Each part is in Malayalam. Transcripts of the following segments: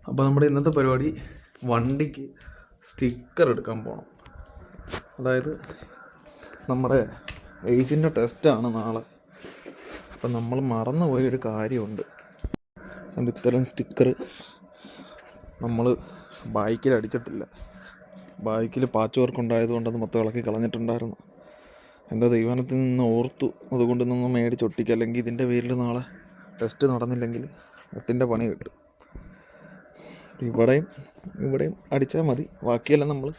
അപ്പോൾ നമ്മുടെ ഇന്നത്തെ പരിപാടി വണ്ടിക്ക് സ്റ്റിക്കർ എടുക്കാൻ പോകണം. അതായത് നമ്മുടെ എയ്സിൻ്റെ ടെസ്റ്റാണ് നാളെ. അപ്പം നമ്മൾ മറന്നുപോയൊരു കാര്യമുണ്ട്. അതുകൊണ്ട് ഇത്തരം സ്റ്റിക്കർ നമ്മൾ ബൈക്കിൽ അടിച്ചിട്ടില്ല. ബൈക്കിൽ പാച്ച് വർക്ക് ഉണ്ടായതുകൊണ്ട് അത് മൊത്തം ഇളക്കി കളഞ്ഞിട്ടുണ്ടായിരുന്നു. എന്താ ദൈവാനത്തിൽ നിന്ന് ഓർത്തു, അതുകൊണ്ട് നിന്ന് മേടിച്ചൊട്ടിക്കുക. അല്ലെങ്കിൽ ഇതിൻ്റെ പേരിൽ നാളെ ടെസ്റ്റ് നടന്നില്ലെങ്കിൽ എട്ടിൻ്റെ പണി കിട്ടും. ഇവിടെയും അടിച്ചാൽ മതി. ബാക്കിയെല്ലാം നമ്മൾ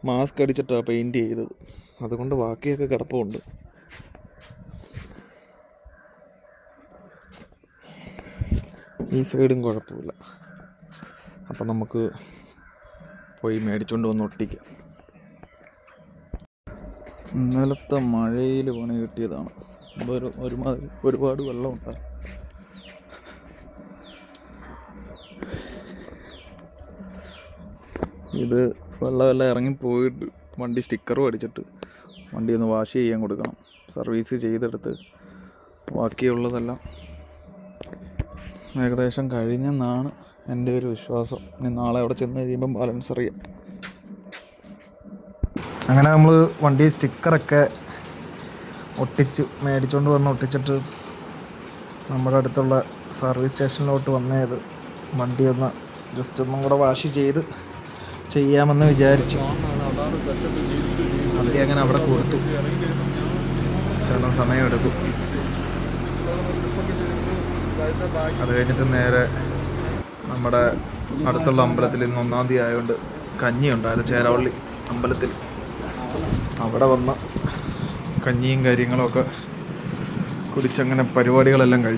മാസ്ക് അടിച്ചിട്ടാണ് പെയിൻറ്റ് ചെയ്തത്. അതുകൊണ്ട് ബാക്കിയൊക്കെ കിടപ്പുണ്ട്. ഈ സൈഡും കുഴപ്പമില്ല. അപ്പം നമുക്ക് പോയി മേടിച്ചുകൊണ്ട് വന്ന് ഒട്ടിക്കാം. ഇന്നലത്തെ മഴയിൽ പണി കിട്ടിയതാണ്. ഒരുപാട് വെള്ളമുണ്ടായി. ഇത് വെള്ളമെല്ലാം ഇറങ്ങിപ്പോയിട്ട് വണ്ടി സ്റ്റിക്കറും അടിച്ചിട്ട് വണ്ടി ഒന്ന് വാഷ് ചെയ്യാൻ കൊടുക്കണം. സർവീസ് ചെയ്തെടുത്ത് ബാക്കിയുള്ളതെല്ലാം ഏകദേശം കഴിഞ്ഞെന്നാണ് എൻ്റെ ഒരു വിശ്വാസം. ഇനി നാളെ അവിടെ ചെന്ന് കഴിയുമ്പം ബാലൻസ് അറിയാം. അങ്ങനെ നമ്മൾ വണ്ടി സ്റ്റിക്കറൊക്കെ മേടിച്ചുകൊണ്ട് വന്ന് ഒട്ടിച്ചിട്ട് നമ്മുടെ അടുത്തുള്ള സർവീസ് സ്റ്റേഷനിലോട്ട് വന്നത്. വണ്ടി ഒന്ന് ജസ്റ്റ് ഒന്നും കൂടെ വാഷ് ചെയ്യാമെന്ന് വിചാരിച്ചു. വണ്ടി അങ്ങനെ അവിടെ കൊടുത്തു. ചേട്ടൻ സമയമെടുക്കും. അത് കഴിഞ്ഞിട്ട് നേരെ നമ്മുടെ അടുത്തുള്ള അമ്പലത്തിൽ ഇന്ന് 1-ാം തീയതി ആയതുകൊണ്ട് കഞ്ഞി ഉണ്ടായിരുന്നു. ചേരാവള്ളി അമ്പലത്തിൽ. അവിടെ വന്ന് കഞ്ഞിയും കാര്യങ്ങളുമൊക്കെ കുടിച്ചങ്ങനെ പരിപാടികളെല്ലാം കഴിച്ചു.